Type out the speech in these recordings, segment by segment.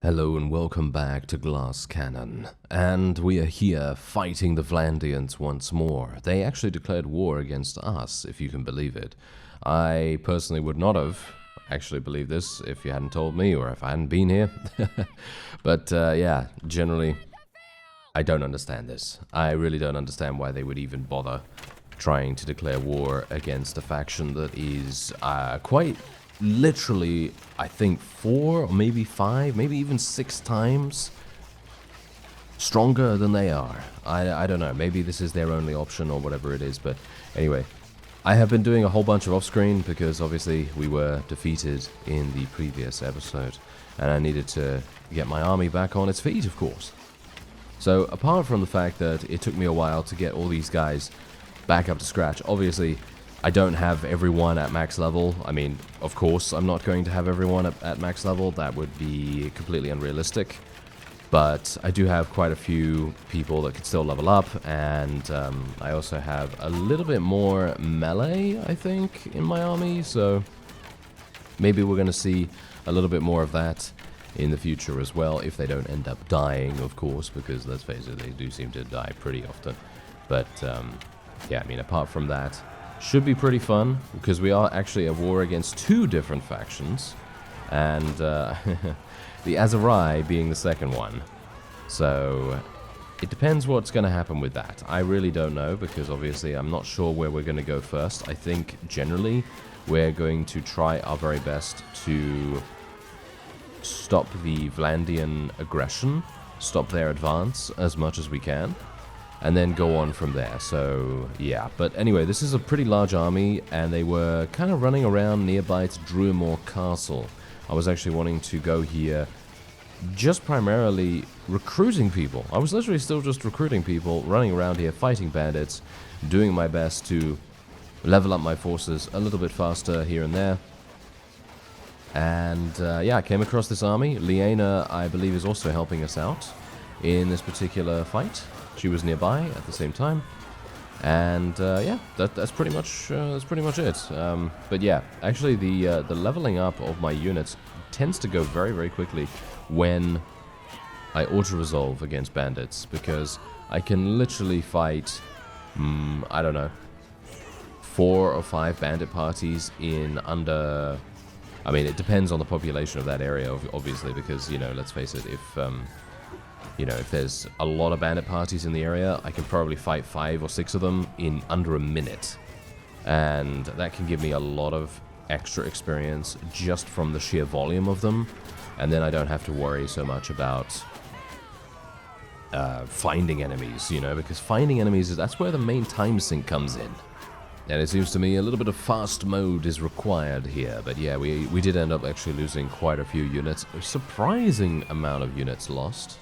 Hello and welcome back to Glass Cannon, and we are here fighting the Vlandians once more. They actually declared war against us, if you can believe it. I personally would not have actually believed this if you hadn't told me or if I hadn't been here. But yeah, generally, I don't understand this. I really don't understand why they would even bother trying to declare war against a faction that is quite literally, I think 4 or maybe 5, maybe even 6 times stronger than they are. I don't know, maybe this is their only option or whatever it is, but anyway, I have been doing a whole bunch of off-screen because obviously we were defeated in the previous episode and I needed to get my army back on its feet, of course. So apart from the fact that it took me a while to get all these guys back up to scratch, obviously I don't have everyone at max level. I mean, of course, I'm not going to have everyone at max level. That would be completely unrealistic. But I do have quite a few people that could still level up, and I also have a little bit more melee, I think, in my army. So maybe we're going to see a little bit more of that in the future as well, if they don't end up dying, of course, because let's face it, they do seem to die pretty often. But yeah, I mean, apart from that, should be pretty fun, because we are actually at war against 2 different factions, and the Azarai being the second one. So it depends what's going to happen with that. I really don't know, because obviously I'm not sure where we're going to go first. I think generally we're going to try our very best to stop the Vlandian aggression, stop their advance as much as we can, and then go on from there. So yeah, but anyway, this is a pretty large army, and they were kind of running around nearby to Druimore Castle. I was actually wanting to go here just primarily recruiting people. I was literally still just recruiting people, running around here fighting bandits, doing my best to level up my forces a little bit faster here and there. And yeah, I came across this army. Liena, I believe, is also helping us out in this particular fight. She was nearby at the same time, and yeah, that's pretty much it. But yeah, actually, the leveling up of my units tends to go very, very quickly when I auto-resolve against bandits, because I can literally fight, I don't know, 4 or 5 bandit parties in under. I mean, it depends on the population of that area, obviously, because, you know, let's face it, if you know, if there's a lot of bandit parties in the area, I can probably fight 5 or 6 of them in under a minute. And that can give me a lot of extra experience just from the sheer volume of them. And then I don't have to worry so much about finding enemies, you know, because finding enemies, that's where the main time sink comes in. And it seems to me a little bit of fast mode is required here. But yeah, we did end up actually losing quite a few units. A surprising amount of units lost.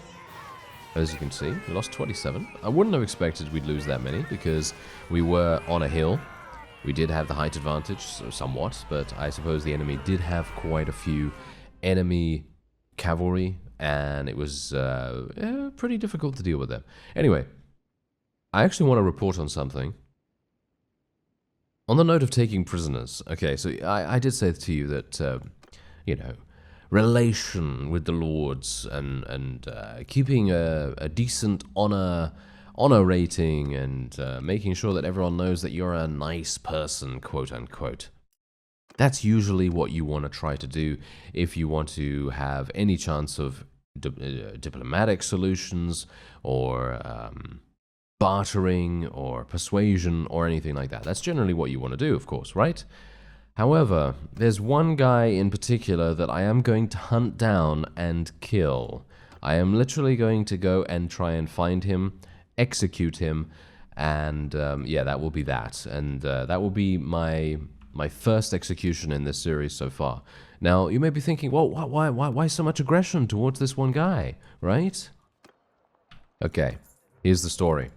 As you can see, we lost 27. I wouldn't have expected we'd lose that many, because we were on a hill. We did have the height advantage, so somewhat, but I suppose the enemy did have quite a few enemy cavalry, and it was pretty difficult to deal with them. Anyway, I actually want to report on something. On the note of taking prisoners, okay, so I did say to you that, you know, relation with the lords and keeping a decent honor rating, and making sure that everyone knows that you're a nice person, quote unquote. That's usually what you want to try to do if you want to have any chance of diplomatic solutions, or bartering, or persuasion, or anything like that. That's generally what you want to do, of course, right? However, there's one guy in particular that I am going to hunt down and kill. I am literally going to go and try and find him, execute him, and yeah, that will be that. And that will be my first execution in this series so far. Now, you may be thinking, well, why so much aggression towards this one guy, right? Okay, here's the story.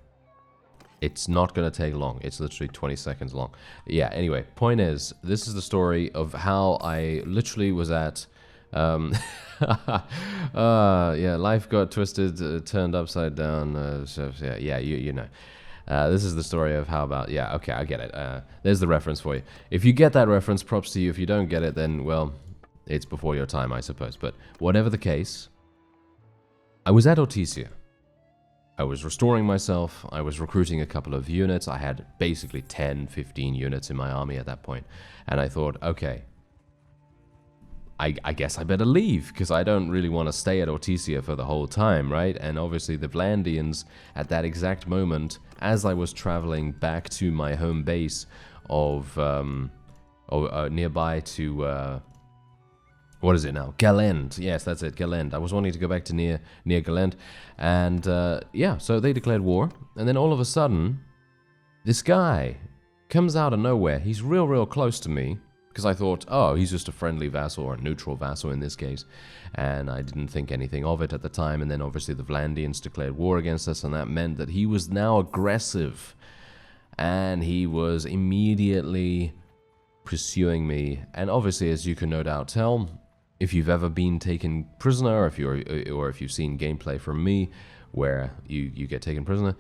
It's not going to take long. It's literally 20 seconds long. Yeah, anyway, point is, this is the story of how I literally was at... yeah, life got twisted, turned upside down. So, yeah, you know. This is the story of how about... Yeah, okay, I get it. There's the reference for you. If you get that reference, props to you. If you don't get it, then, well, it's before your time, I suppose. But whatever the case, I was at Ortisia. I was restoring myself, I was recruiting a couple of units, I had basically 10, 15 units in my army at that point, and I thought, okay, I guess I better leave, because I don't really want to stay at Ortisia for the whole time, right? And obviously the Vlandians, at that exact moment, as I was traveling back to my home base of, nearby to, what is it now? Galend. Yes, that's it, Galend. I was wanting to go back to near Galend, and yeah, so they declared war, and then all of a sudden, this guy comes out of nowhere. He's real close to me, because I thought, oh, he's just a friendly vassal, or a neutral vassal in this case, and I didn't think anything of it at the time, and then obviously the Vlandians declared war against us, and that meant that he was now aggressive, and he was immediately pursuing me, and obviously, as you can no doubt tell, if you've ever been taken prisoner, or if you've seen gameplay from me, where you get taken prisoner,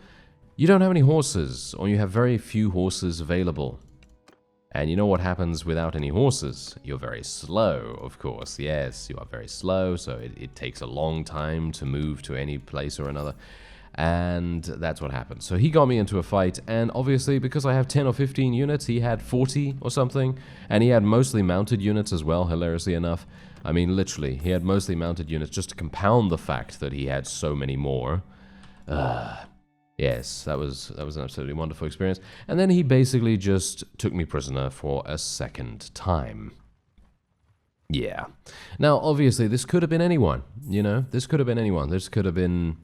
you don't have any horses, or you have very few horses available. And you know what happens without any horses? You're very slow, of course. Yes, you are very slow, so it takes a long time to move to any place or another. And that's what happened. So he got me into a fight, and obviously, because I have 10 or 15 units, he had 40 or something, and he had mostly mounted units as well, hilariously enough. I mean, literally, he had mostly mounted units just to compound the fact that he had so many more. Yes, that was an absolutely wonderful experience. And then he basically just took me prisoner for a second time. Yeah. Now, obviously, this could have been anyone, you know? This could have been anyone. This could have been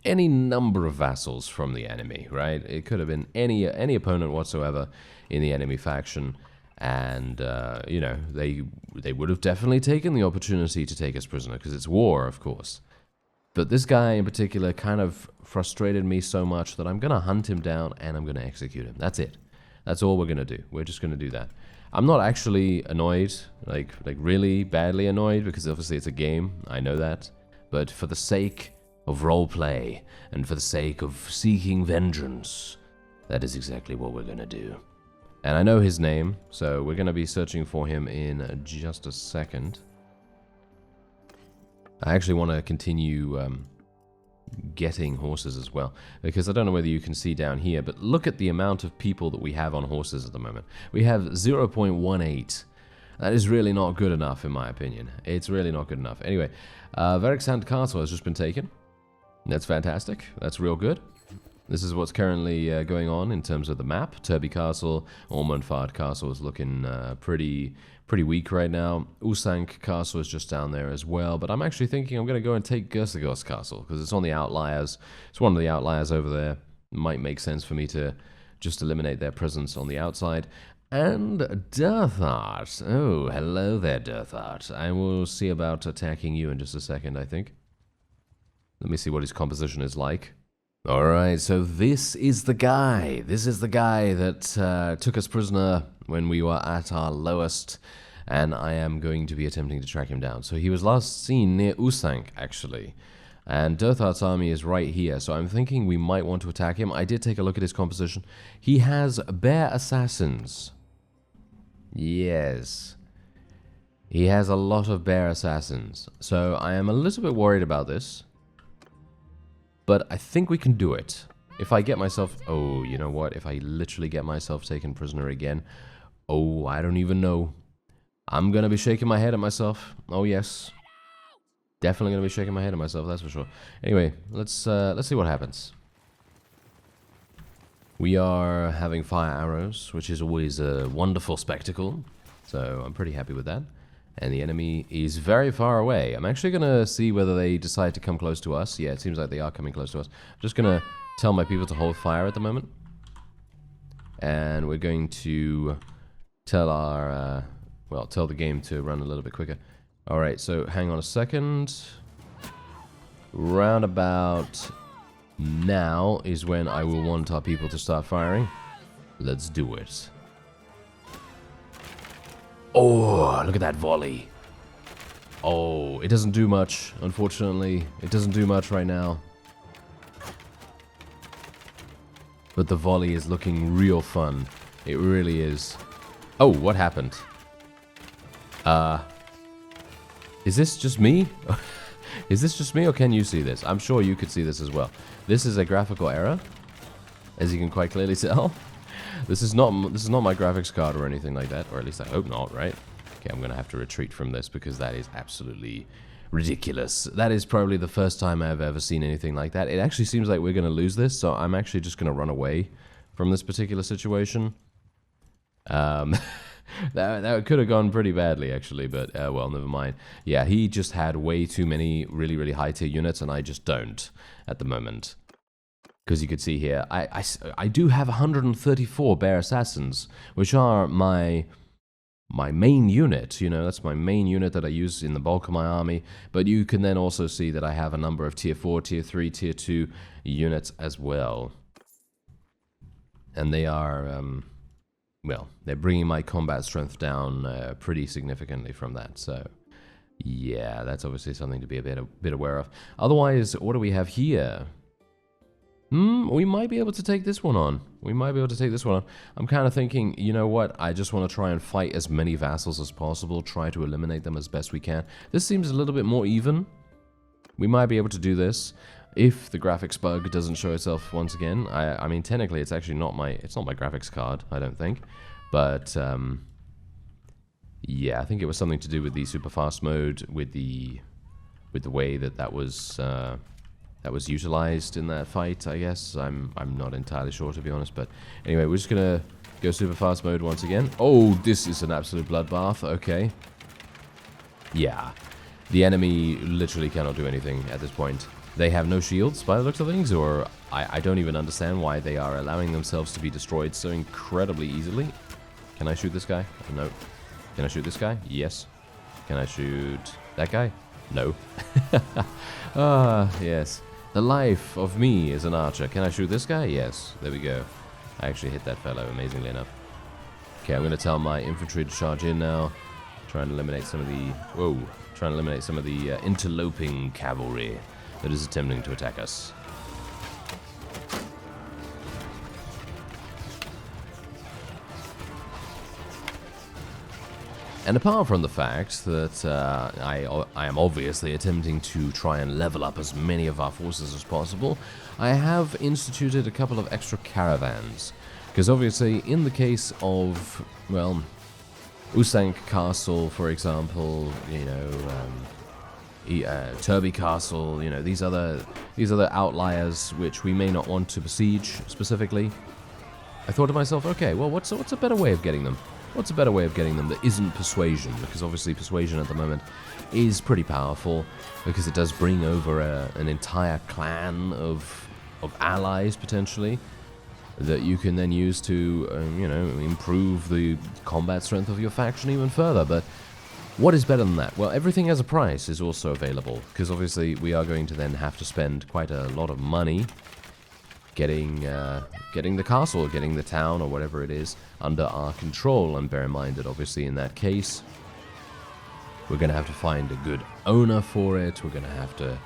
any number of vassals from the enemy, right? It could have been any opponent whatsoever in the enemy faction. And, you know, they would have definitely taken the opportunity to take us prisoner, because it's war, of course. But this guy in particular kind of frustrated me so much that I'm going to hunt him down and I'm going to execute him. That's it. That's all we're going to do. We're just going to do that. I'm not actually annoyed, like really badly annoyed, because obviously it's a game. I know that. But for the sake of roleplay and for the sake of seeking vengeance, that is exactly what we're going to do. And I know his name, so we're going to be searching for him in just a second. I actually want to continue getting horses as well, because I don't know whether you can see down here, but look at the amount of people that we have on horses at the moment. We have 0.18. That is really not good enough, in my opinion. It's really not good enough. Anyway, Veron Castle has just been taken. That's fantastic. That's real good. This is what's currently going on in terms of the map. Turby Castle, Ormondfard Castle is looking pretty weak right now. Usanc Castle is just down there as well, but I'm actually thinking I'm going to go and take Gersagos Castle, because it's on the outliers. It's one of the outliers over there. It might make sense for me to just eliminate their presence on the outside. And Derthert. Oh, hello there, Derthert. I will see about attacking you in just a second, I think. Let me see what his composition is like. Alright, so this is the guy. This is the guy that took us prisoner when we were at our lowest, and I am going to be attempting to track him down. So he was last seen near Usanc, actually, and Derthart's army is right here, so I'm thinking we might want to attack him. I did take a look at his composition. He has bear assassins. Yes. He has a lot of bear assassins, so I am a little bit worried about this. But I think we can do it. If I get myself... Oh, you know what? If I literally get myself taken prisoner again... Oh, I don't even know. I'm going to be shaking my head at myself. Oh, yes. Definitely going to be shaking my head at myself, that's for sure. Anyway, let's see what happens. We are having fire arrows, which is always a wonderful spectacle. So I'm pretty happy with that. And the enemy is very far away. I'm actually going to see whether they decide to come close to us. Yeah, it seems like they are coming close to us. I'm just going to tell my people to hold fire at the moment. And we're going to tell our... well, tell the game to run a little bit quicker. Alright, so hang on a second. Round about now is when I will want our people to start firing. Let's do it. Oh, look at that volley. Oh, it doesn't do much, unfortunately. It doesn't do much right now. But the volley is looking real fun. It really is. Oh, what happened? Is this just me? Is this just me, or can you see this? I'm sure you could see this as well. This is a graphical error, as you can quite clearly tell. This is not my graphics card or anything like that, or at least I hope not, right? Okay, I'm gonna have to retreat from this because that is absolutely ridiculous. That is probably the first time I've ever seen anything like that. It actually seems like we're gonna lose this, so I'm actually just gonna run away from this particular situation. That could have gone pretty badly, actually, but, well, never mind. Yeah, he just had way too many really, really high-tier units, and I just don't at the moment. Because you could see here, I do have 134 Bear Assassins, which are my main unit. You know, that's my main unit that I use in the bulk of my army. But you can then also see that I have a number of Tier 4, Tier 3, Tier 2 units as well. And they are... well, they're bringing my combat strength down pretty significantly from that, so yeah, that's obviously something to be a bit aware of. Otherwise, what do we have here? We might be able to take this one on. I'm kind of thinking, you know what, I just want to try and fight as many vassals as possible, try to eliminate them as best we can. This seems a little bit more even. We might be able to do this. If the graphics bug doesn't show itself once again, I mean, technically, it's actually not my graphics card, I don't think, but yeah, I think it was something to do with the super fast mode, with the way that was utilized in that fight. I guess I'm not entirely sure, to be honest, but anyway, we're just gonna go super fast mode once again. Oh, this is an absolute bloodbath. Okay, yeah, the enemy literally cannot do anything at this point. They have no shields by the looks of things, or I don't even understand why they are allowing themselves to be destroyed so incredibly easily. Can I shoot this guy? No. Can I shoot this guy? Yes. Can I shoot that guy? No. Yes. The life of me as an archer. Can I shoot this guy? Yes. There we go. I actually hit that fellow, amazingly enough. Okay, I'm going to tell my infantry to charge in now. Try and eliminate some of the... Whoa. Try and eliminate some of the interloping cavalry that is attempting to attack us. And apart from the fact that I am obviously attempting to try and level up as many of our forces as possible, I have instituted a couple of extra caravans. Because obviously, in the case of, well, Usanc Castle, for example, you know, Turby Castle, you know, these other outliers which we may not want to besiege specifically. I thought to myself, okay, well, what's a better way of getting them? What's a better way of getting them that isn't persuasion? Because obviously persuasion at the moment is pretty powerful, because it does bring over an entire clan of allies potentially that you can then use to you know, improve the combat strength of your faction even further. But what is better than that? Well, everything as a price is also available, because obviously we are going to then have to spend quite a lot of money getting the castle, getting the town, or whatever it is, under our control. And bear in mind that obviously in that case, we're going to have to find a good owner for it, we're going to have to,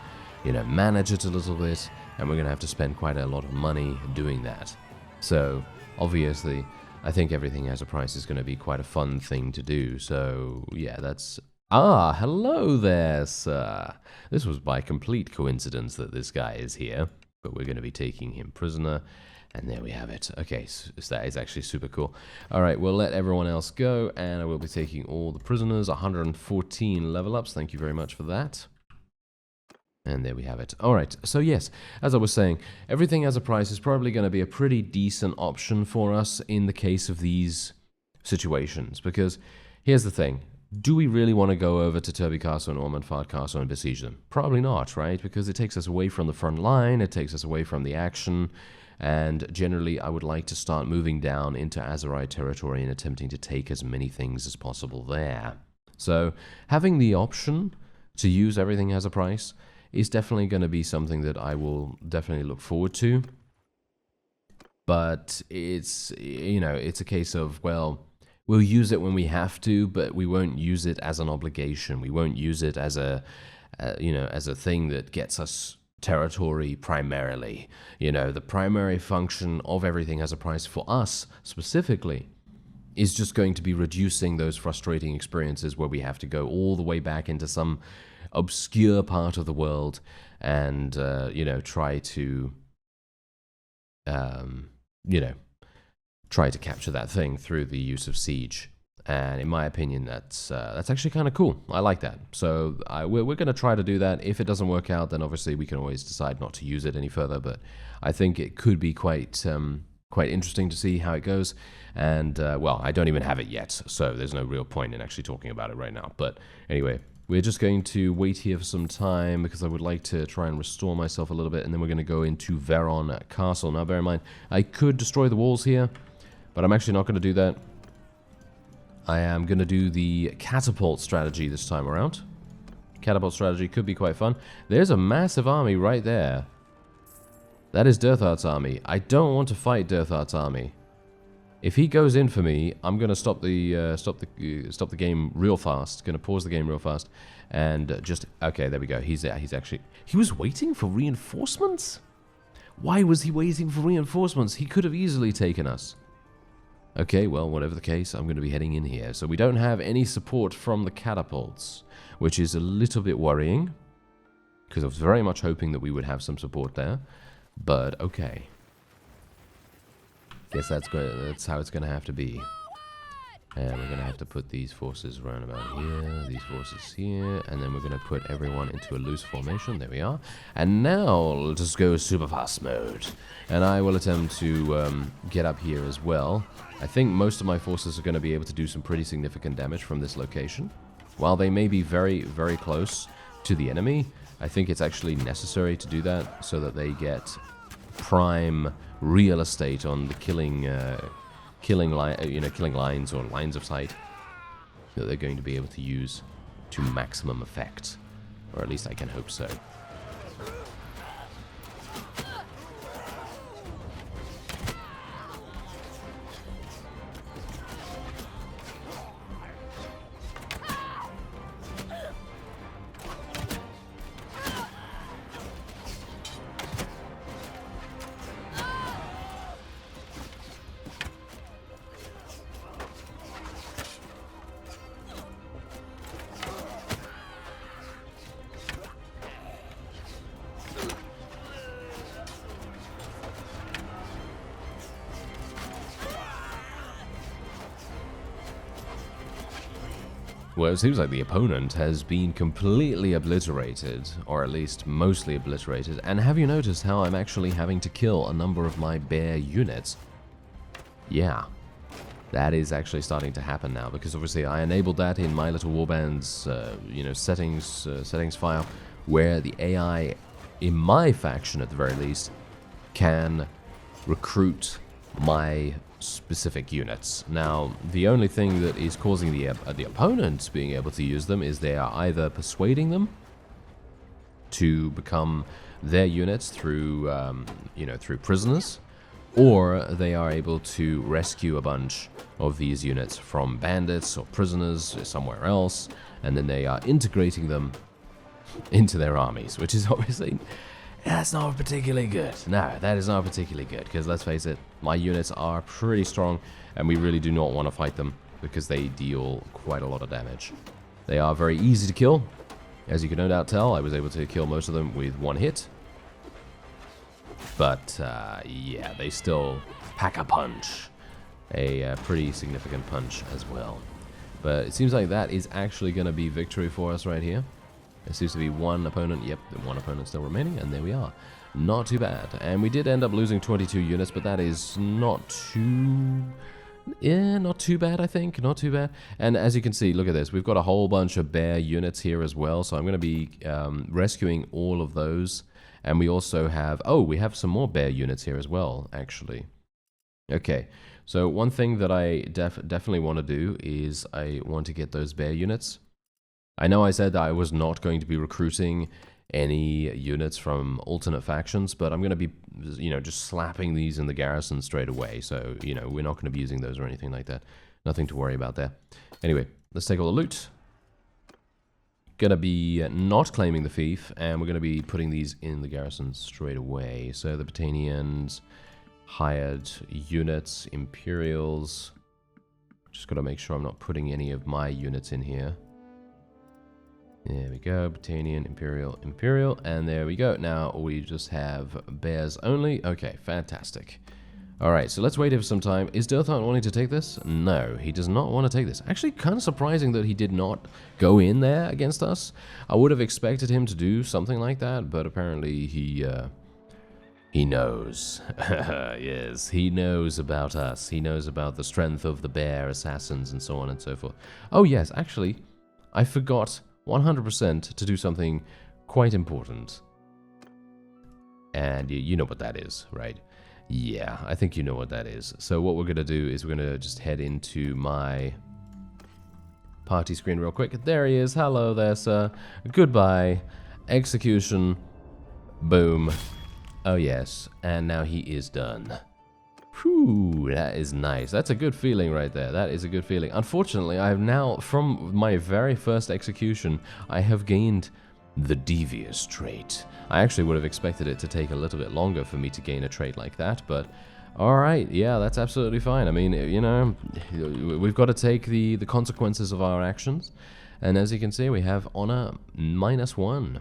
you know, manage it a little bit, and we're going to have to spend quite a lot of money doing that. So, obviously, I think everything as a price is going to be quite a fun thing to do. So, yeah, that's... Ah, hello there, sir. This was by complete coincidence that this guy is here, but we're going to be taking him prisoner, and there we have it. Okay, so that is actually super cool. All right, we'll let everyone else go, and I will be taking all the prisoners, 114 level ups. Thank you very much for that. And there we have it. All right, so yes, as I was saying, everything as a price is probably going to be a pretty decent option for us in the case of these situations, because here's the thing. Do we really want to go over to Turby Castle and Ormondfart Castle and besiege them? Probably not, right? Because it takes us away from the front line, it takes us away from the action, and generally I would like to start moving down into Azerite territory and attempting to take as many things as possible there. So having the option to use everything as a price is definitely going to be something that I will definitely look forward to. But it's, you know, it's a case of, well, we'll use it when we have to, but we won't use it as an obligation. We won't use it as a, you know, as a thing that gets us territory primarily. You know, the primary function of everything as a price for us specifically is just going to be reducing those frustrating experiences where we have to go all the way back into some obscure part of the world and, you know, try to, you know, try to capture that thing through the use of siege. And in my opinion, that's actually kind of cool. I like that. So we're going to try to do that. If it doesn't work out, then obviously we can always decide not to use it any further. But I think it could be quite interesting to see how it goes. And, well, I don't even have it yet, so there's no real point in actually talking about it right now. But anyway, we're just going to wait here for some time because I would like to try and restore myself a little bit. And then we're going to go into Veron Castle. Now, bear in mind, I could destroy the walls here, but I'm actually not going to do that. I am going to do the catapult strategy this time around. Catapult strategy could be quite fun. There's a massive army right there. That is Derthert's army. I don't want to fight Derthert's army. If he goes in for me, I'm going to stop the game real fast. Going to pause the game real fast and just okay. There we go. He's actually he was waiting for reinforcements. Why was he waiting for reinforcements? He could have easily taken us. Okay, well, whatever the case, I'm going to be heading in here. So we don't have any support from the catapults, which is a little bit worrying, because I was very much hoping that we would have some support there. But okay. Guess that's how it's going to have to be. And we're going to have to put these forces around about here, these forces here, and then we're going to put everyone into a loose formation. There we are. And now, let's just go super fast mode. And I will attempt to get up here as well. I think most of my forces are going to be able to do some pretty significant damage from this location. While they may be very, very close to the enemy, I think it's actually necessary to do that so that they get prime real estate on the killing lines or lines of sight that they're going to be able to use to maximum effect, or at least I can hope so. Well, it seems like the opponent has been completely obliterated, or at least mostly obliterated. And have you noticed how I'm actually having to kill a number of my bear units? Yeah, that is actually starting to happen now, because obviously I enabled that in my little warband's, settings file, where the AI, in my faction at the very least, can recruit my specific units. Now, the only thing that is causing the opponents being able to use them is they are either persuading them to become their units through, through prisoners, or they are able to rescue a bunch of these units from bandits or prisoners somewhere else, and then they are integrating them into their armies, which is obviously... that's not particularly good. No, that is not particularly good, because let's face it, my units are pretty strong, and we really do not want to fight them, because they deal quite a lot of damage. They are very easy to kill. As you can no doubt tell, I was able to kill most of them with one hit. But, yeah, they still pack a punch. A pretty significant punch as well. But it seems like that is actually going to be victory for us right here. There seems to be one opponent. Yep, one opponent still remaining, and there we are. Not too bad. And we did end up losing 22 units, but that is not too... yeah, not too bad, I think. Not too bad. And as you can see, look at this. We've got a whole bunch of bear units here as well, so I'm going to be rescuing all of those. And we also have... oh, we have some more bear units here as well, actually. Okay, so one thing that I definitely want to do is I want to get those bear units. I know I said that I was not going to be recruiting any units from alternate factions, but I'm going to be, just slapping these in the garrison straight away. So, we're not going to be using those or anything like that. Nothing to worry about there. Anyway, let's take all the loot. Going to be not claiming the fief, and we're going to be putting these in the garrison straight away. So the Battanians, hired units, Imperials. Just got to make sure I'm not putting any of my units in here. There we go, Britannian, Imperial, Imperial, and there we go. Now we just have bears only. Okay, fantastic. Alright, so let's wait for some time. Is Derthert wanting to take this? No, he does not want to take this. Actually, kind of surprising that he did not go in there against us. I would have expected him to do something like that, but apparently he knows. Yes, he knows about us. He knows about the strength of the bear assassins and so on and so forth. Oh yes, actually, I forgot 100% to do something quite important. And you know what that is, right? Yeah, I think you know what that is. So what we're going to do is we're going to just head into my party screen real quick. There he is. Hello there, sir. Goodbye. Execution. Boom. Oh, yes. And now he is done. Whew, that is nice. That's a good feeling right there. That is a good feeling. Unfortunately, I have now, from my very first execution, I have gained the devious trait. I actually would have expected it to take a little bit longer for me to gain a trait like that, but alright, yeah, that's absolutely fine. I mean, you know, we've got to take the consequences of our actions, and as you can see, we have honor -1.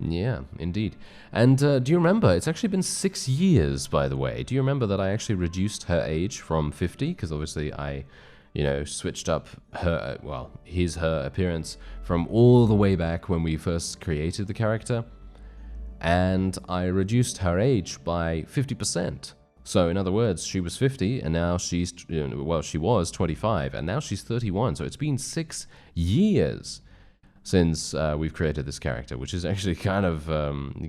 Yeah, indeed. And do you remember, it's actually been 6 years, by the way. Do you remember that I actually reduced her age from 50? Because obviously I, you know, switched up her, well, her appearance from all the way back when we first created the character. And I reduced her age by 50%. So in other words, she was 50, and now she's, well, she was 25, and now she's 31. So it's been 6 years since we've created this character, which is actually kind of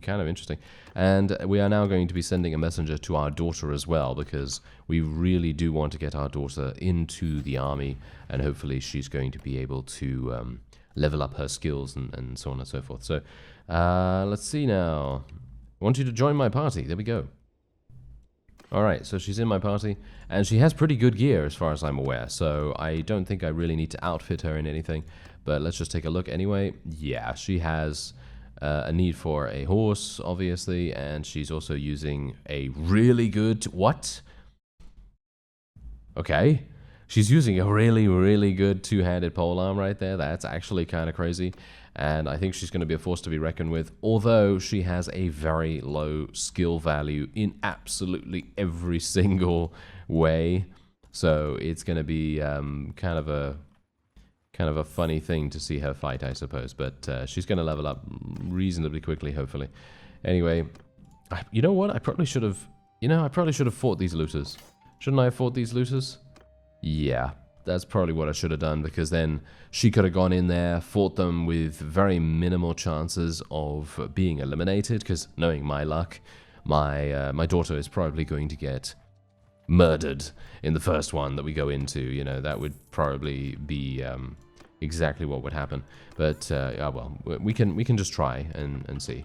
interesting. And we are now going to be sending a messenger to our daughter as well, because we really do want to get our daughter into the army, and hopefully she's going to be able to level up her skills and so on and so forth. So let's see now. I want you to join my party. There we go. Alright, so she's in my party, and she has pretty good gear as far as I'm aware, so I don't think I really need to outfit her in anything, but let's just take a look anyway. Yeah, she has a need for a horse, obviously, and she's also using a really good... What? Okay. She's using a really, really good two-handed polearm right there. That's actually kind of crazy. And I think she's going to be a force to be reckoned with, although she has a very low skill value in absolutely every single way. So it's going to be kind of a funny thing to see her fight, I suppose. But she's going to level up reasonably quickly, hopefully. Anyway, you know what? I probably should have fought these looters. Shouldn't I have fought these looters? Yeah, that's probably what I should have done, because then she could have gone in there, fought them with very minimal chances of being eliminated, because knowing my luck, my daughter is probably going to get murdered in the first one that we go into. You know, that would probably be exactly what would happen. But, well, we can just try and see.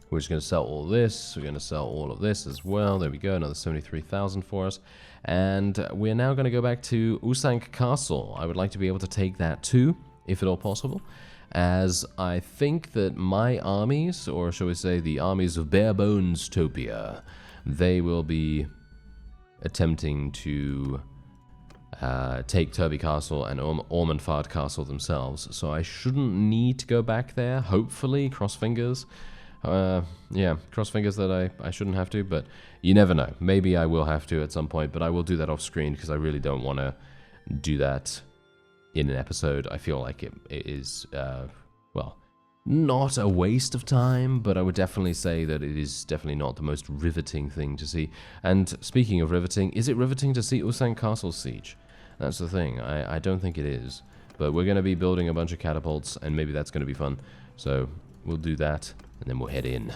We're just going to sell all this. We're going to sell all of this as well. There we go, another 73,000 for us. And we're now going to go back to Usanc Castle. I would like to be able to take that too, if at all possible, as I think that my armies, or shall we say the armies of Barebones-topia, they will be attempting to take Turby Castle and Ormondfard Castle themselves. So I shouldn't need to go back there, hopefully, cross fingers. Yeah, cross fingers that I shouldn't have to, but you never know. Maybe I will have to at some point, but I will do that off screen, because I really don't want to do that in an episode. I feel like it is, well, not a waste of time, but I would definitely say that it is definitely not the most riveting thing to see. And speaking of riveting, is it riveting to see Usanc Castle siege? That's the thing. I don't think it is, but we're going to be building a bunch of catapults, and maybe that's going to be fun. So we'll do that, and then we'll head in.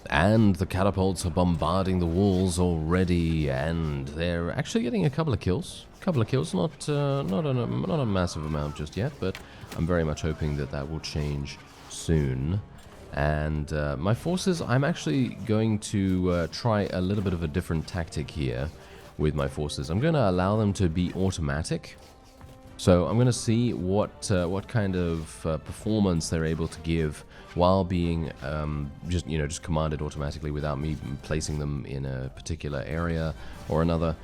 And the catapults are bombarding the walls already, and they're actually getting a couple of kills. Not a massive amount just yet, but I'm very much hoping that that will change soon. And my forces, I'm actually going to try a little bit of a different tactic here with my forces. I'm going to allow them to be automatic. So I'm going to see what kind of performance they're able to give while being just commanded automatically without me placing them in a particular area or another.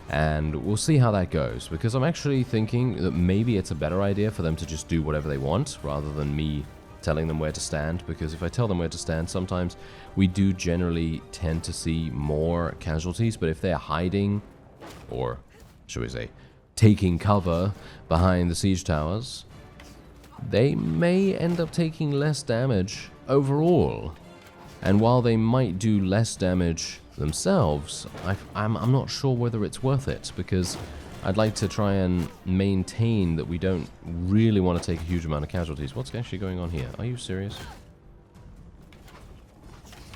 And we'll see how that goes, because I'm actually thinking that maybe it's a better idea for them to just do whatever they want, rather than me telling them where to stand, because if I tell them where to stand, sometimes we do generally tend to see more casualties, but if they're hiding, or should we say, taking cover behind the siege towers, they may end up taking less damage overall. And while they might do less damage themselves, I'm not sure whether it's worth it, because I'd like to try and maintain that we don't really want to take a huge amount of casualties. What's actually going on here? Are you serious?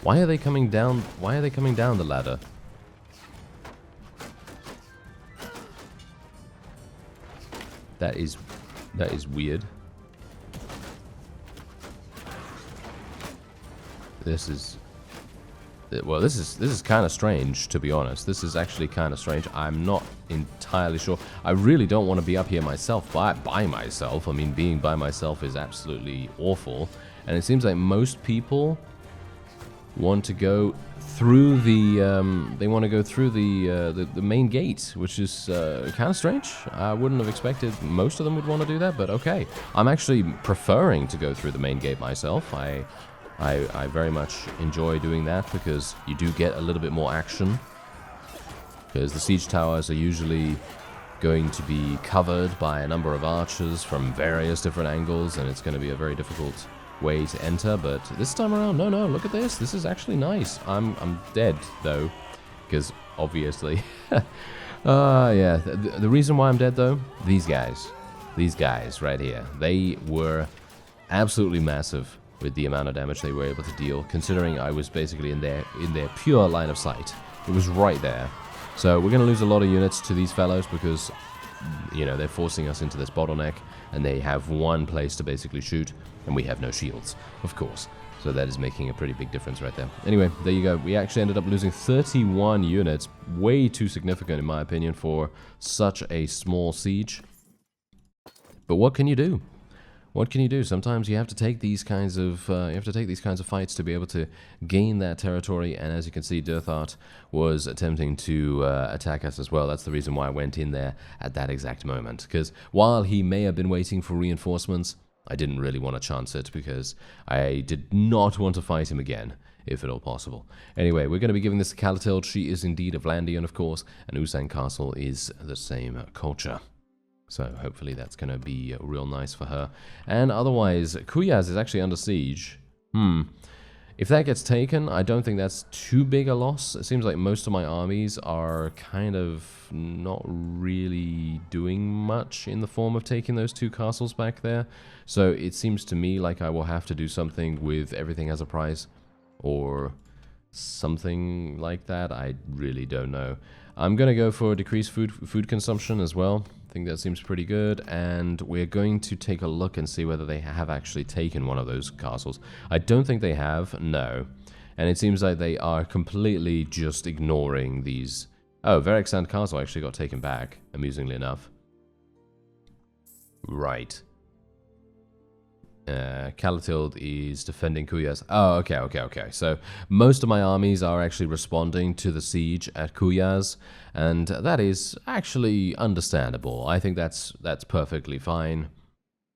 Why are they coming down? Why are they coming down the ladder? That is weird. This is kind of strange, to be honest. This is actually kind of strange. I'm not entirely sure. I really don't want to be up here myself, by myself. I mean, being by myself is absolutely awful. And it seems like most people want to go through the the main gate, which is kind of strange. I wouldn't have expected most of them would want to do that, but okay. I'm actually preferring to go through the main gate myself. I very much enjoy doing that, because you do get a little bit more action. Because the siege towers are usually going to be covered by a number of archers from various different angles, and it's going to be a very difficult way to enter. But this time around, no, look at this. This is actually nice. I'm dead, though, because obviously... yeah, the reason why I'm dead, though, these guys right here, they were absolutely massive with the amount of damage they were able to deal, considering I was basically in their pure line of sight. It was right there. So we're going to lose a lot of units to these fellows, because, you know, they're forcing us into this bottleneck, and they have one place to basically shoot, and we have no shields, of course. So that is making a pretty big difference right there. Anyway, there you go. We actually ended up losing 31 units, way too significant in my opinion for such a small siege. But what can you do? What can you do? Sometimes you have to take these kinds of fights to be able to gain that territory. And as you can see, Derthert was attempting to attack us as well. That's the reason why I went in there at that exact moment. Because while he may have been waiting for reinforcements, I didn't really want to chance it, because I did not want to fight him again, if at all possible. Anyway, we're going to be giving this to Catapults. She is indeed a Vlandian, of course, and Usanc Castle is the same culture. So hopefully that's going to be real nice for her. And otherwise, Quyaz is actually under siege. If that gets taken, I don't think that's too big a loss. It seems like most of my armies are kind of not really doing much in the form of taking those two castles back there. So it seems to me like I will have to do something with everything as a prize, or something like that. I really don't know. I'm going to go for decreased food consumption as well. I think that seems pretty good, and we're going to take a look and see whether they have actually taken one of those castles. I don't think they have, no. And it seems like they are completely just ignoring these... Oh, Veron Castle actually got taken back, amusingly enough. Right. Catapult is defending Quyaz. Oh, okay. So most of my armies are actually responding to the siege at Quyaz, and that is actually understandable. I think that's perfectly fine,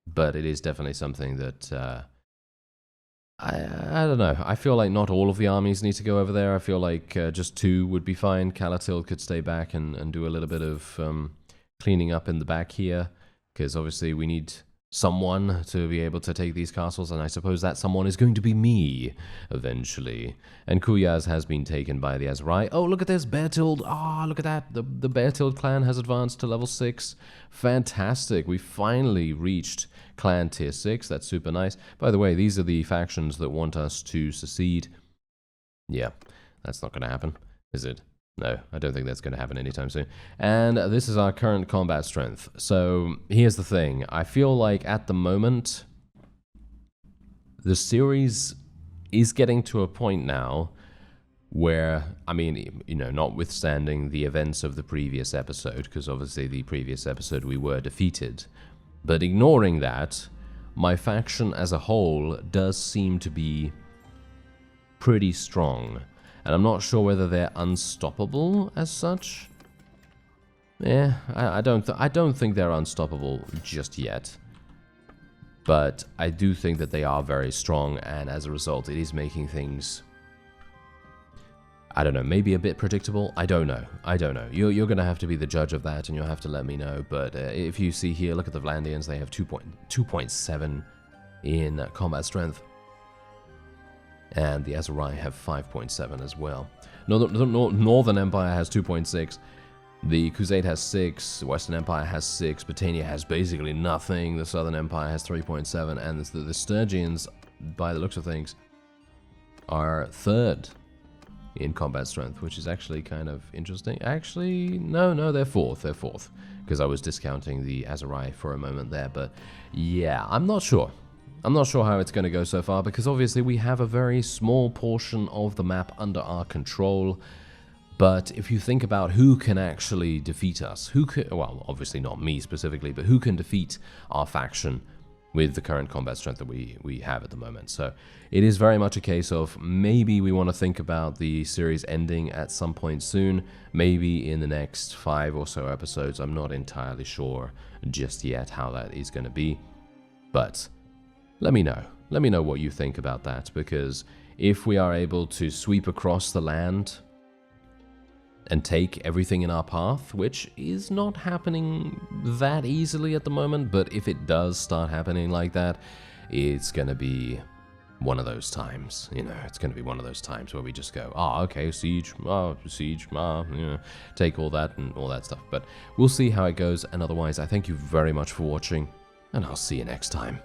but it is definitely something that I don't know. I feel like not all of the armies need to go over there. I feel like just two would be fine. Catapult could stay back and do a little bit of cleaning up in the back here, because obviously we need someone to be able to take these castles, and I suppose that someone is going to be me, eventually. And Quyaz has been taken by the Azurai. Oh, look at this, Bertild. Ah, look at that. The Bertild clan has advanced to level 6. Fantastic. We finally reached clan tier 6. That's super nice. By the way, these are the factions that want us to secede. Yeah, that's not going to happen, is it? No, I don't think that's going to happen anytime soon. And this is our current combat strength. So here's the thing. I feel like at the moment, the series is getting to a point now where, I mean, you know, notwithstanding the events of the previous episode, because obviously the previous episode we were defeated, but ignoring that, my faction as a whole does seem to be pretty strong. And I'm not sure whether they're unstoppable as such. Yeah, I don't think they're unstoppable just yet. But I do think that they are very strong, and as a result, it is making things, I don't know, maybe a bit predictable. I don't know. You're going to have to be the judge of that, and you'll have to let me know. But if you see here, look at the Vlandians. They have 2.7 in combat strength. And the Azurai have 5.7 as well. Northern Empire has 2.6. The Crusade has 6, the Western Empire has 6, Britannia has basically nothing, the Southern Empire has 3.7, and the Sturgians, by the looks of things, are 3rd in combat strength, which is actually kind of interesting. Actually, no, they're 4th, because I was discounting the Azurai for a moment there, but yeah, I'm not sure. I'm not sure how it's going to go so far, because obviously we have a very small portion of the map under our control. But if you think about who can actually defeat us, well, obviously not me specifically, but who can defeat our faction with the current combat strength that we have at the moment. So it is very much a case of maybe we want to think about the series ending at some point soon, maybe in the next 5 or so episodes. I'm not entirely sure just yet how that is going to be, but let me know. Let me know what you think about that, because if we are able to sweep across the land and take everything in our path, which is not happening that easily at the moment, but if it does start happening like that, it's going to be one of those times, it's going to be one of those times where we just go, okay, siege, take all that and all that stuff. But we'll see how it goes, and otherwise, I thank you very much for watching, and I'll see you next time.